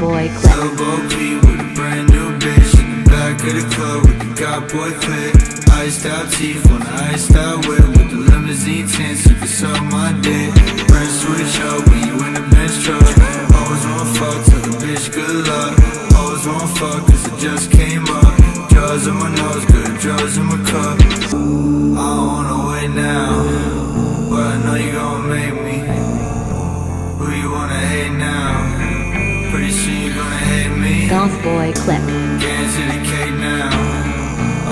Boy Clip. Elbow P with a brand new bitch in the back of the club with the God Boy Clip. Iced out teeth on the iced out whip with the limousine tints. You can suck my dick. Brand switch up when you in the Benz truck. Always wanna fuck, tell the bitch good luck. Always wanna fuck cause it just came up. Drugs in my nose, good drugs in my cup. I don't wanna wait now, but I know you gon' make me. Who you wanna hate now? Pretty soon you gonna hate me. Golf Boy Clip. Getting to the cake now.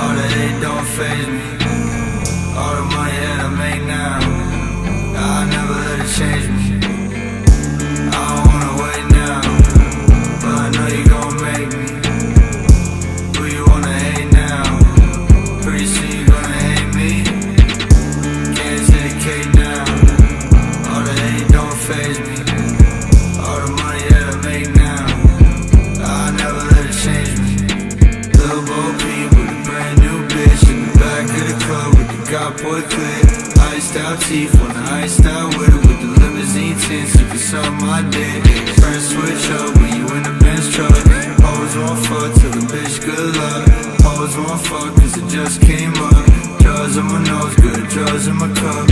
All the hate don't faze me. All the money that I make now, I'll never let it change me. I don't wanna wait now, but I know you gon' make me. Who you wanna hate now? Pretty soon you gonna hate me. Getting to the cake now. All the hate don't faze me. All the money that I make now, I'll never let it change me. Lil' Bo Peep with a brand new bitch in the back of the club with the God Boy Clip. Iced out teeth on the iced out whip with the limousine tints. You can suck my dick. First switch up when you in the Benz truck. Always wanna fuck till the bitch good luck. Always wanna fuck cause it just came up. Drugs in my nose, good drugs in my cup.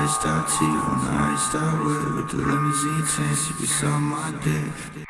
Iced out teeth on the iced out whip with the limousine tints. You can suck my dick.